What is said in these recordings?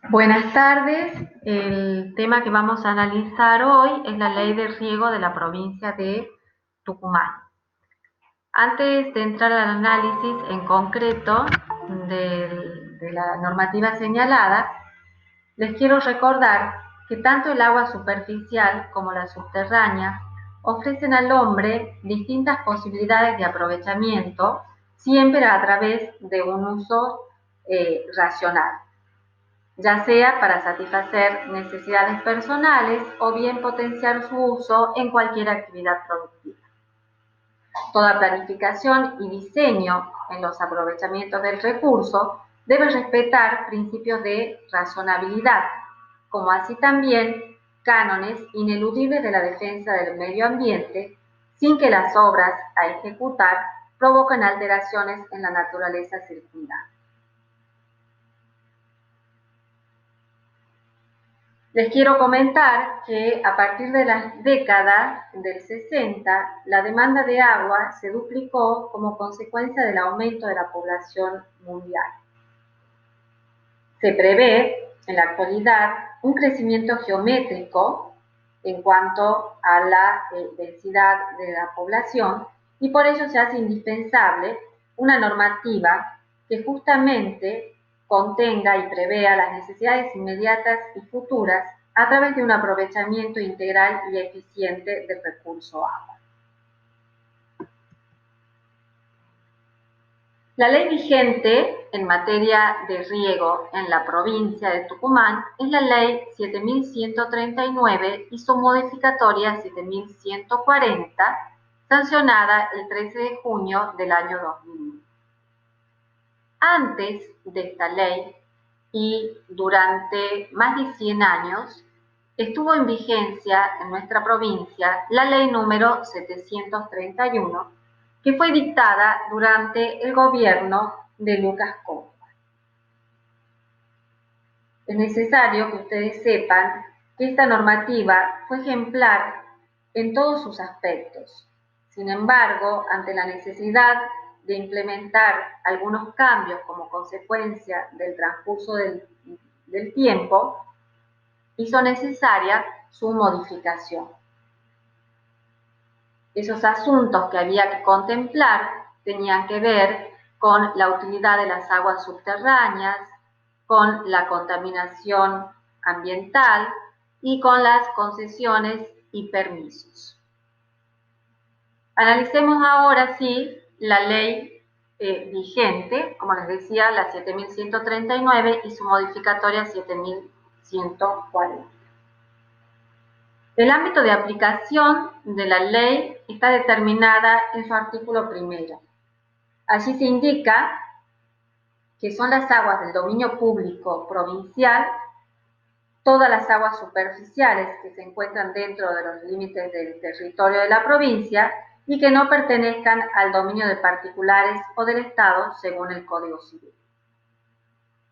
Buenas tardes. El tema que vamos a analizar hoy es la ley de riego de la provincia de Tucumán. Antes de entrar al análisis en concreto de la normativa señalada, les quiero recordar que tanto el agua superficial como la subterránea ofrecen al hombre distintas posibilidades de aprovechamiento, siempre a través de un uso racional, ya sea para satisfacer necesidades personales o bien potenciar su uso en cualquier actividad productiva. Toda planificación y diseño en los aprovechamientos del recurso debe respetar principios de razonabilidad, como así también cánones ineludibles de la defensa del medio ambiente, sin que las obras a ejecutar provoquen alteraciones en la naturaleza circundante. Les quiero comentar que a partir de las décadas del 60, la demanda de agua se duplicó como consecuencia del aumento de la población mundial. Se prevé en la actualidad un crecimiento geométrico en cuanto a la densidad de la población y por ello se hace indispensable una normativa que justamente contenga y prevea las necesidades inmediatas y futuras a través de un aprovechamiento integral y eficiente del recurso agua. La ley vigente en materia de riego en la provincia de Tucumán es la Ley 7139 y su modificatoria 7140, sancionada el 13 de junio del año 2000. Antes de esta ley y durante más de 100 años, estuvo en vigencia en nuestra provincia la ley número 731, que fue dictada durante el gobierno de Lucas Córdova. Es necesario que ustedes sepan que esta normativa fue ejemplar en todos sus aspectos. Sin embargo, ante la necesidad de implementar algunos cambios como consecuencia del transcurso del tiempo, hizo necesaria su modificación. Esos asuntos que había que contemplar tenían que ver con la utilidad de las aguas subterráneas, con la contaminación ambiental y con las concesiones y permisos. Analicemos ahora sí la ley vigente, como les decía, la 7139 y su modificatoria 7140. El ámbito de aplicación de la ley está determinada en su artículo primero. Allí se indica que son las aguas del dominio público provincial, todas las aguas superficiales que se encuentran dentro de los límites del territorio de la provincia y que no pertenezcan al dominio de particulares o del Estado según el Código Civil.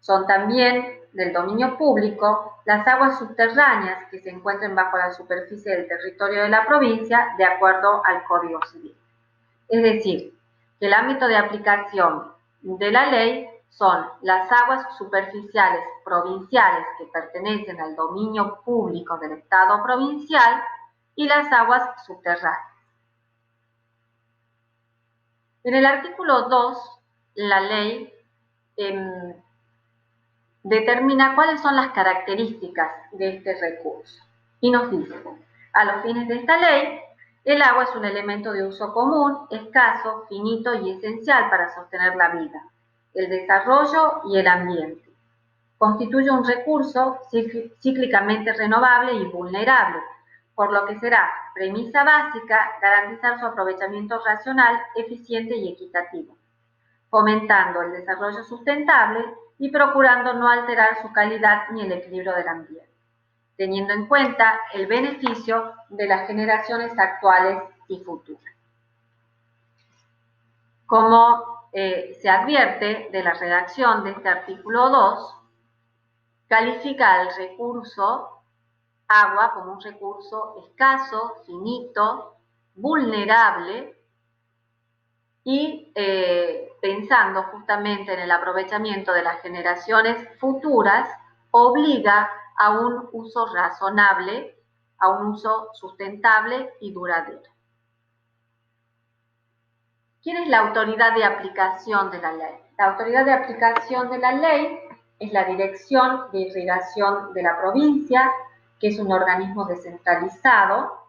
Son también del dominio público las aguas subterráneas que se encuentren bajo la superficie del territorio de la provincia de acuerdo al Código Civil. Es decir, que el ámbito de aplicación de la ley son las aguas superficiales provinciales que pertenecen al dominio público del Estado provincial y las aguas subterráneas. En el artículo 2, la ley determina cuáles son las características de este recurso y nos dice, a los fines de esta ley, el agua es un elemento de uso común, escaso, finito y esencial para sostener la vida, el desarrollo y el ambiente. Constituye un recurso cíclicamente renovable y vulnerable, por lo que será premisa básica garantizar su aprovechamiento racional, eficiente y equitativo, fomentando el desarrollo sustentable y procurando no alterar su calidad ni el equilibrio del ambiente, teniendo en cuenta el beneficio de las generaciones actuales y futuras. Como se advierte de la redacción de este artículo 2, califica al recurso agua como un recurso escaso, finito, vulnerable y pensando justamente en el aprovechamiento de las generaciones futuras, obliga a un uso razonable, a un uso sustentable y duradero. ¿Quién es la autoridad de aplicación de la ley? La autoridad de aplicación de la ley es la Dirección de Irrigación de la provincia, que es un organismo descentralizado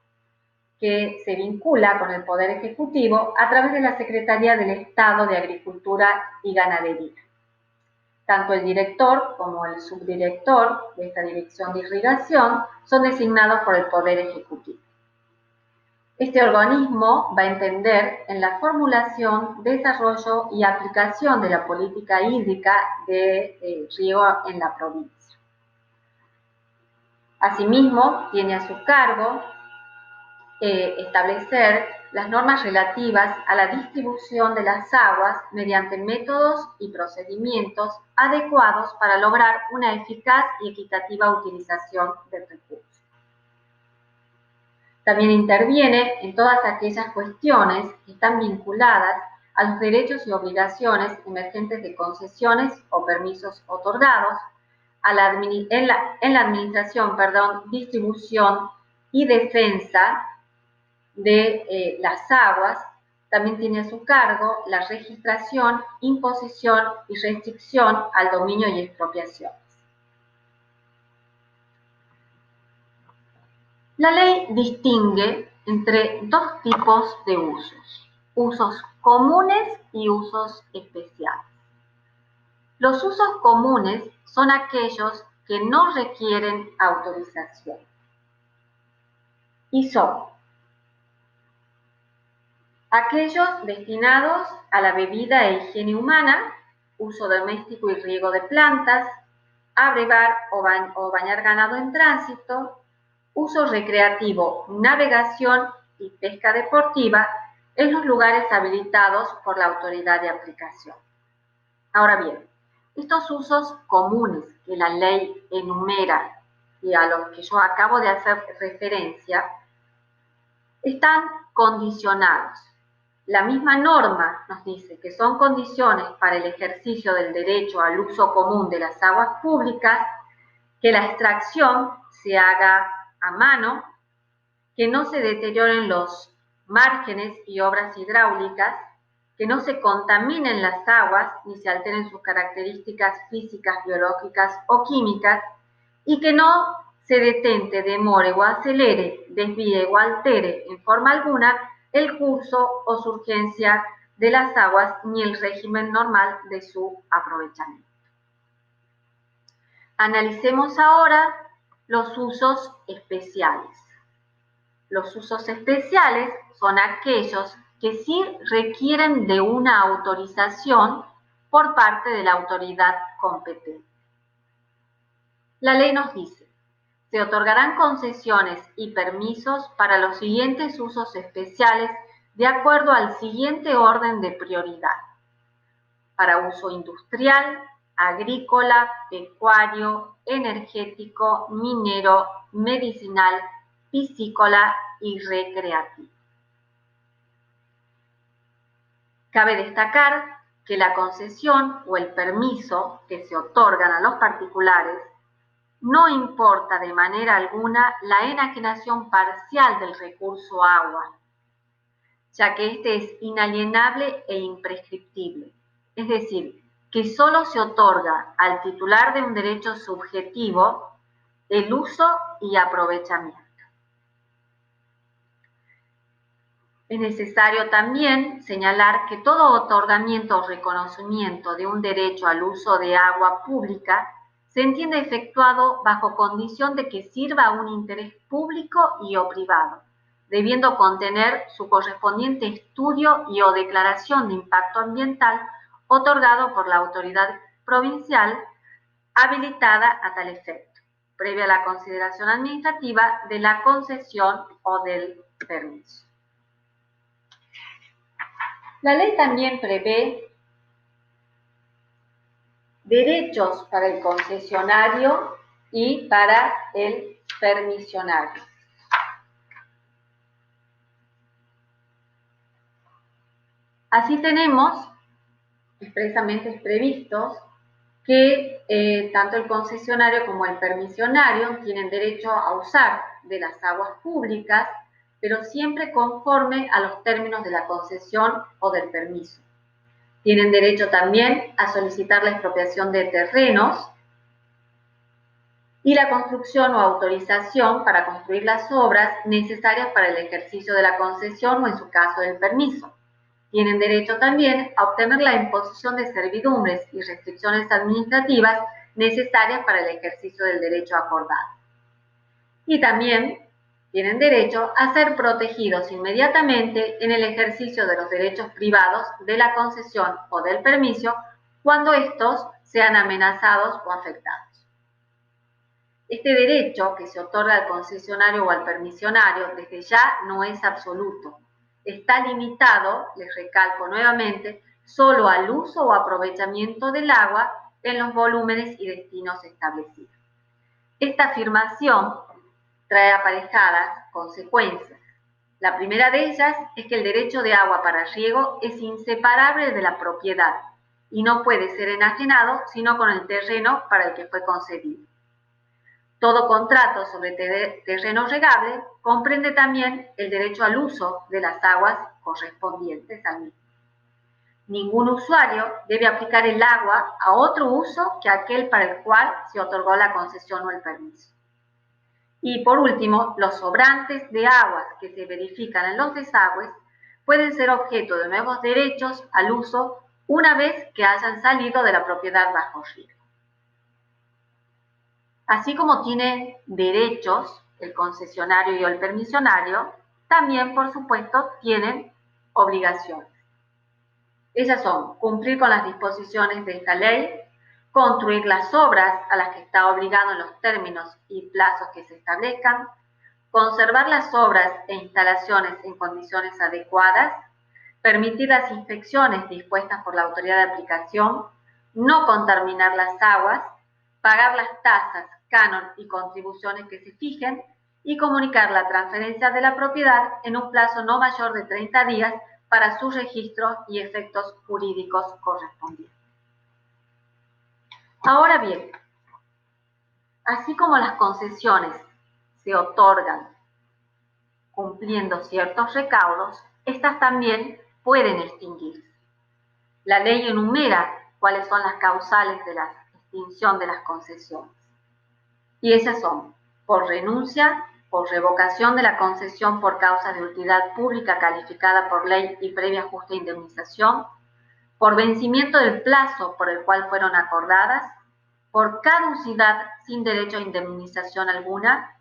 que se vincula con el Poder Ejecutivo a través de la Secretaría del Estado de Agricultura y Ganadería. Tanto el director como el subdirector de esta Dirección de Irrigación son designados por el Poder Ejecutivo. Este organismo va a entender en la formulación, desarrollo y aplicación de la política hídrica de riego en la provincia. Asimismo, tiene a su cargo establecer las normas relativas a la distribución de las aguas mediante métodos y procedimientos adecuados para lograr una eficaz y equitativa utilización del recurso. También interviene en todas aquellas cuestiones que están vinculadas a los derechos y obligaciones emergentes de concesiones o permisos otorgados, en la administración, distribución y defensa de las aguas. También tiene a su cargo la registración, imposición y restricción al dominio y expropiación. La ley distingue entre dos tipos de usos comunes y usos especiales. Los usos comunes son aquellos que no requieren autorización y son aquellos destinados a la bebida e higiene humana, uso doméstico y riego de plantas, abrevar o bañar ganado en tránsito, uso recreativo, navegación y pesca deportiva en los lugares habilitados por la autoridad de aplicación. Ahora bien, estos usos comunes que la ley enumera y a los que yo acabo de hacer referencia, están condicionados. La misma norma nos dice que son condiciones para el ejercicio del derecho al uso común de las aguas públicas, que la extracción se haga a mano, que no se deterioren los márgenes y obras hidráulicas, que no se contaminen las aguas ni se alteren sus características físicas, biológicas o químicas, y que no se detente, demore o acelere, desvíe o altere en forma alguna el curso o surgencia de las aguas ni el régimen normal de su aprovechamiento. Analicemos ahora los usos especiales. Los usos especiales son aquellos que sí requieren de una autorización por parte de la autoridad competente. La ley nos dice: se otorgarán concesiones y permisos para los siguientes usos especiales de acuerdo al siguiente orden de prioridad: para uso industrial, agrícola, pecuario, energético, minero, medicinal, piscícola y recreativo. Cabe destacar que la concesión o el permiso que se otorgan a los particulares no importa de manera alguna la enajenación parcial del recurso agua, ya que este es inalienable e imprescriptible, es decir, que solo se otorga al titular de un derecho subjetivo el uso y aprovechamiento. Es necesario también señalar que todo otorgamiento o reconocimiento de un derecho al uso de agua pública se entiende efectuado bajo condición de que sirva a un interés público y o privado, debiendo contener su correspondiente estudio y o declaración de impacto ambiental otorgado por la autoridad provincial habilitada a tal efecto, previa a la consideración administrativa de la concesión o del permiso. La ley también prevé derechos para el concesionario y para el permisionario. Así tenemos expresamente previstos que tanto el concesionario como el permisionario tienen derecho a usar de las aguas públicas, pero siempre conforme a los términos de la concesión o del permiso. Tienen derecho también a solicitar la expropiación de terrenos y la construcción o autorización para construir las obras necesarias para el ejercicio de la concesión o, en su caso, del permiso. Tienen derecho también a obtener la imposición de servidumbres y restricciones administrativas necesarias para el ejercicio del derecho acordado. Y también tienen derecho a ser protegidos inmediatamente en el ejercicio de los derechos privados de la concesión o del permiso cuando estos sean amenazados o afectados. Este derecho que se otorga al concesionario o al permisionario desde ya no es absoluto. Está limitado, les recalco nuevamente, solo al uso o aprovechamiento del agua en los volúmenes y destinos establecidos. Esta afirmación trae aparejadas consecuencias. La primera de ellas es que el derecho de agua para riego es inseparable de la propiedad y no puede ser enajenado sino con el terreno para el que fue concedido. Todo contrato sobre terreno regable comprende también el derecho al uso de las aguas correspondientes al mismo. Ningún usuario debe aplicar el agua a otro uso que aquel para el cual se otorgó la concesión o el permiso. Y por último, los sobrantes de aguas que se verifican en los desagües pueden ser objeto de nuevos derechos al uso una vez que hayan salido de la propiedad bajo riego. Así como tienen derechos el concesionario y el permisionario, también, por supuesto, tienen obligaciones. Ellas son cumplir con las disposiciones de esta ley, construir las obras a las que está obligado en los términos y plazos que se establezcan, conservar las obras e instalaciones en condiciones adecuadas, permitir las inspecciones dispuestas por la autoridad de aplicación, no contaminar las aguas, pagar las tasas, canon y contribuciones que se fijen y comunicar la transferencia de la propiedad en un plazo no mayor de 30 días para su registro y efectos jurídicos correspondientes. Ahora bien, así como las concesiones se otorgan cumpliendo ciertos recaudos, estas también pueden extinguirse. La ley enumera cuáles son las causales de la extinción de las concesiones. Y esas son por renuncia, por revocación de la concesión por causa de utilidad pública calificada por ley y previa justa indemnización, por vencimiento del plazo por el cual fueron acordadas, por caducidad sin derecho a indemnización alguna,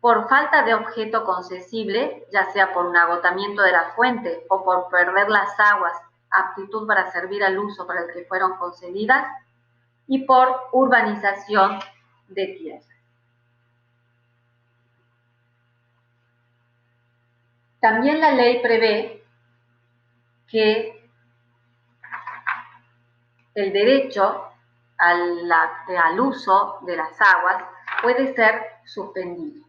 por falta de objeto concesible, ya sea por un agotamiento de la fuente o por perder las aguas, aptitud para servir al uso para el que fueron concedidas, y por urbanización de tierra. También la ley prevé que el derecho al uso de las aguas puede ser suspendido.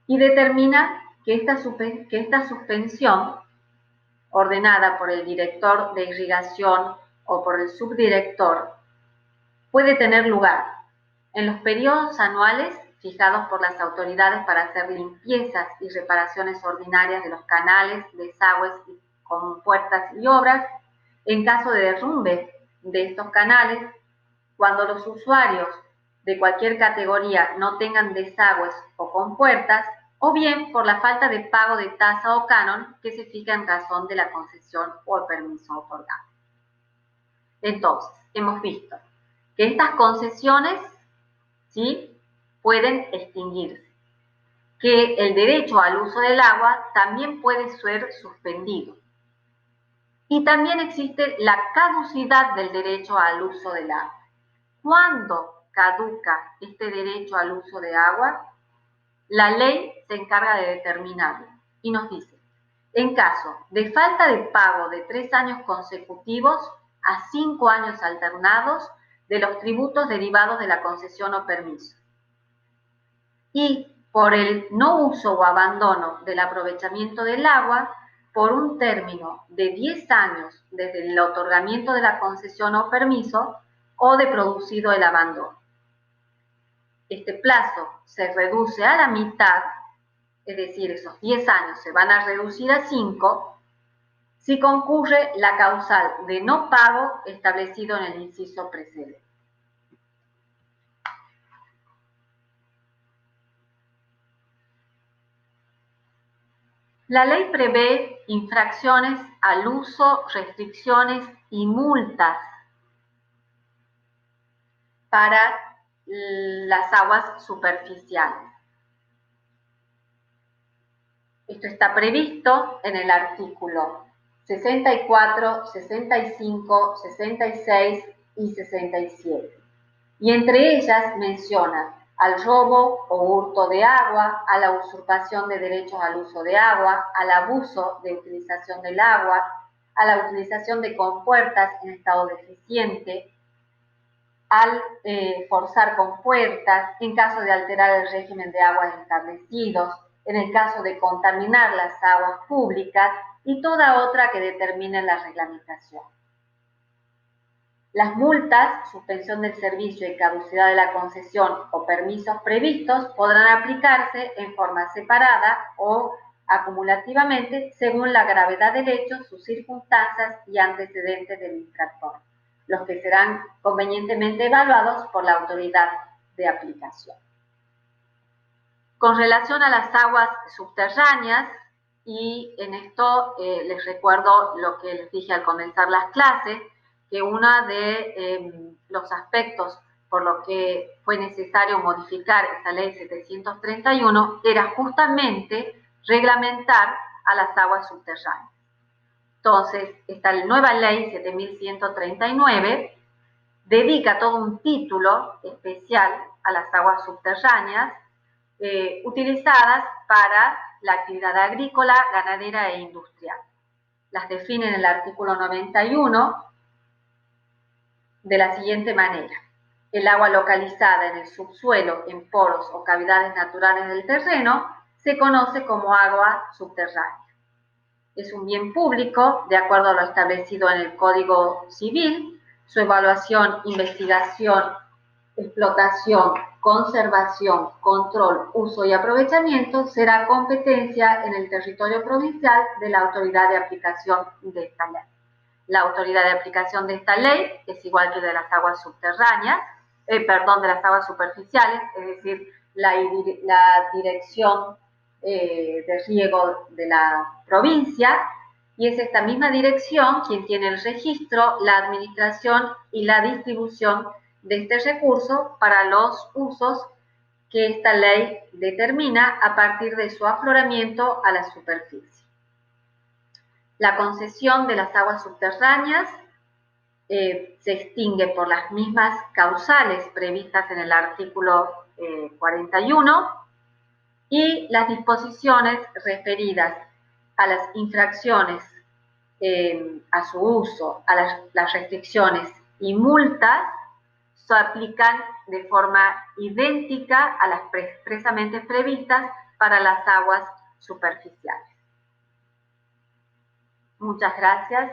Y determina que esta suspensión, ordenada por el director de irrigación o por el subdirector, puede tener lugar en los periodos anuales fijados por las autoridades para hacer limpiezas y reparaciones ordinarias de los canales, desagües, compuertas y obras, en caso de derrumbe de estos canales, cuando los usuarios de cualquier categoría no tengan desagües o compuertas, o bien por la falta de pago de tasa o canon que se fija en razón de la concesión o el permiso otorgado. Entonces, hemos visto que estas concesiones, ¿sí?, pueden extinguirse, que el derecho al uso del agua también puede ser suspendido. Y también existe la caducidad del derecho al uso del agua. ¿Cuándo caduca este derecho al uso de agua? La ley se encarga de determinarlo y nos dice, en caso de falta de pago de 3 años consecutivos a 5 años alternados de los tributos derivados de la concesión o permiso, y por el no uso o abandono del aprovechamiento del agua por un término de 10 años desde el otorgamiento de la concesión o permiso o de producido el abandono. Este plazo se reduce a la mitad, es decir, esos 10 años se van a reducir a 5, si concurre la causal de no pago establecido en el inciso precedente. La ley prevé infracciones al uso, restricciones y multas para las aguas superficiales. Esto está previsto en el artículo 64, 65, 66 y 67. Y entre ellas menciona al robo o hurto de agua, a la usurpación de derechos al uso de agua, al abuso de utilización del agua, a la utilización de compuertas en estado deficiente, al forzar compuertas, en caso de alterar el régimen de aguas establecidos, en el caso de contaminar las aguas públicas y toda otra que determine la reglamentación. Las multas, suspensión del servicio y caducidad de la concesión o permisos previstos podrán aplicarse en forma separada o acumulativamente según la gravedad del hecho, sus circunstancias y antecedentes del infractor, los que serán convenientemente evaluados por la autoridad de aplicación. Con relación a las aguas subterráneas, y en esto les recuerdo lo que les dije al comenzar las clases, que uno de los aspectos por lo que fue necesario modificar esta ley 731 era justamente reglamentar a las aguas subterráneas. Entonces, esta nueva ley 7139 dedica todo un título especial a las aguas subterráneas utilizadas para la actividad agrícola, ganadera e industrial. Las define en el artículo 91 de la siguiente manera: el agua localizada en el subsuelo, en poros o cavidades naturales del terreno, se conoce como agua subterránea. Es un bien público, de acuerdo a lo establecido en el Código Civil. Su evaluación, investigación, explotación, conservación, control, uso y aprovechamiento será competencia en el territorio provincial de la autoridad de aplicación de esta ley. La autoridad de aplicación de esta ley es igual que de las aguas subterráneas, de las aguas superficiales, es decir, la dirección de riego de la provincia, y es esta misma dirección quien tiene el registro, la administración y la distribución de este recurso para los usos que esta ley determina a partir de su afloramiento a la superficie. La concesión de las aguas subterráneas se extingue por las mismas causales previstas en el artículo 41 y las disposiciones referidas a las infracciones a su uso, a las restricciones y multas se aplican de forma idéntica a las expresamente previstas para las aguas superficiales. Muchas gracias.